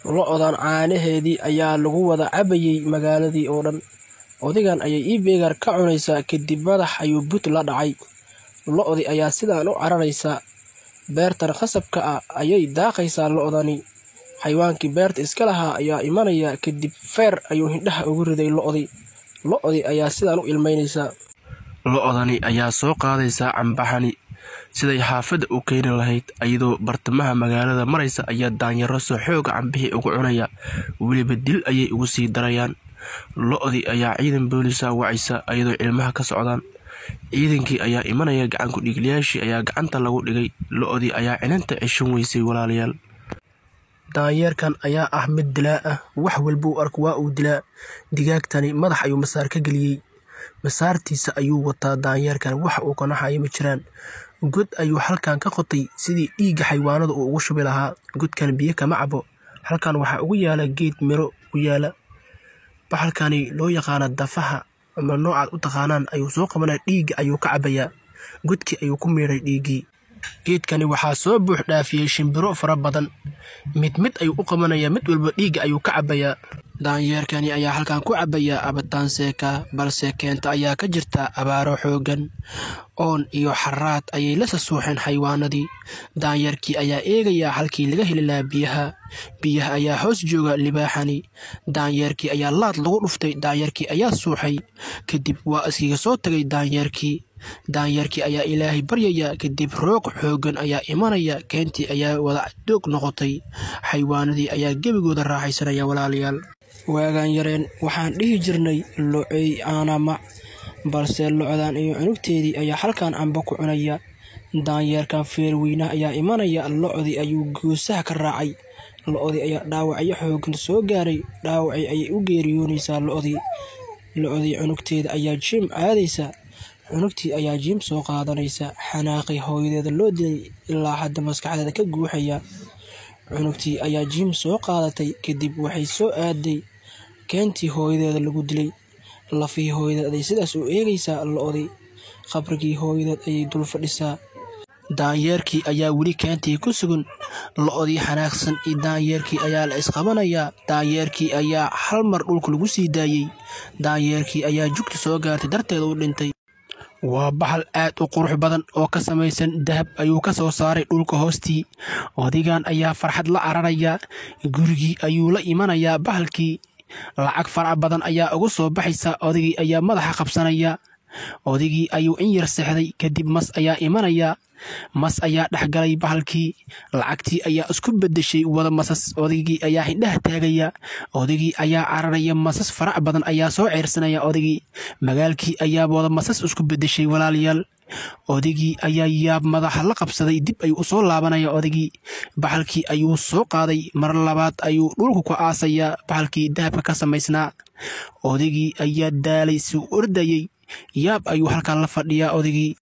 lo'dan caanaheedii ayaa lagu wada cabayay magaaladii oo dhan. Odigan ayay iibeegar ka cunaysaa kadib madax ayuu but la dhacay. Lo'dii ayaa sidaan u cararaysa. Beertan khasabka ah ayay daaqaysaa lo'dani. Xayawaankii beerta iska lahaa ayaa imanaya kadib feer ayuu hindhaha ugu riday lo'dii. Lo'dii ayaa sidaan u ilmeynaysa. Lo'dani ayaa soo qaadaysa cambaxani siday xaafadda u keeni lahayd ayadoo bartamaha magaalada maraysa ayaa daanyaro soo xooga cambixii ugu cunaya. Weliba dil ayay ugu sii darayaan. Lo'dii ayaa ciidan booliska wacaysa ayadoo ilmaha ka socdaan. Ciidankii ayaa imanaya gacan ku dhiiglayaashii ayaa gacanta lagu dhigay. Lo'dii ayaa cinanta cishan weysay walaalayaal. Daanyeerkan ayaa ah mid dilaa ah. Wax walba uu arko waa uu dilaa. Digaagtani madax ayuu masaar ka geliyey. Masaartiisa ayuu wataa daanyeerkan wax uu ka naxayo ma jiraan. God ayuu halkan ka qotay sidii dhiigga xayawaanada uu ugu shubi lahaa. Godkan biyo kama cabo. Halkan waxaa ugu yaala geed miro u yaala. Bahalkani loo yaqaana dafaha ama noocaad u taqaanaan ayuu soo qabanaya dhiigga ayuu ka cabayaa. Godkii ayuu ku miiray dhiiggii. Geedkani waxaa soo buux dhaafiyay shimbiro fara badan. Mid ayuu u qabanaya mid walba dhiigga ayuu ka cabayaa. Daanyeerkani ayaa halkan ku cabaya abataan seeka balse keenta ayaa ka jirta abaaro xoogan. Oon iyo xaraad ayay la sasuuxeen xayawaanadii. Daanyeerkii ayaa eegaya halkii laga heli lahaa biyaha. Biyaha ayaa hoos jooga libaaxani. Daanyeerkii ayaa laad lagu dhuftay. Daanyeerkii ayaa suuxay. Kadib waa iskiga soo tagay daanyeerkii. Daanyeerkii ayaa ilaahay baryaya kadib roog xoogan ayaa imanaya. Keentii ayaa wada doog noqotay. Xayawaanadii ayaa gebigooda raaxaysanaya walaalayaal. Waagaan yareen waxaan dhihi jirnay locey aanama balse locdan iyo cunugteedii ayaa halkan amba ku cunaya. Daanyeerkan feer weynaha ayaa imanaya. Locdii ayuu goosaha ka raacay. Locdii ayaa dhaawacyo xoogan soo gaaray. Dhaawacii ayay u geeriyoonaysaa locdii. Locdii cunugteeda ayaa jim aadaysa. Cunugtii ayaa jim soo qaadanaysa. Xanaaqii hooyadeeda loo dilay ilaa hadda maskaxdeeda ka guuxaya. Cunugtii ayaa jim soo qaadatay kadib waxay soo aaday keentii hooyadeeda lagu dilay. Lafii hooyadeed ay sidaas u eegaysaa locdii. Qabrigii hooyadeed ayay dul fadhisaa. Daanyeerkii ayaa weli keentii ku sugan. Locdii xanaaqsan iyo daanyeerkii ayaa la isqabanayaa. Daanyeerkii ayaa hal mar dhulka lagu sii daayay. Daanyeerkii ayaa jugta soo gaartay darteeda u dhintay. Waa bahal aad u qurux badan oo ka samaysan dahab ayuu ka soo saaray dhulka hoostii. Odigan ayaa farxad la cararaya. Gurigii ayuu la imanayaa bahalkii. Lacag farac badan ayaa ugu soo baxaysa. Odigii ayaa madaxa qabsanaya. Odigii ayuu in yar seexday kadib mas ayaa imanaya. Mas ayaa dhexgalay bahalkii. Lacagtii ayaa isku bedeshay wada masas. Odigii ayaa hindhaha taagaya. Odigii ayaa cararaya. Masas farac badan ayaa soo ceersanaya. Odigii magaalkii ayaa wada masas isku bedeshay walaalayaal. Odigii ayaa yaab madaxa la qabsaday. Dib ayuu u soo laabanaya. Odigii bahalkii ayuu soo qaaday. Mar labaad ayuu dhulku ku aasaya bahalkii dahabka ka samaysnaa. Odigii ayaa daalay si ordayay. Yaab ayuu halkan la fadhiyaa odigii.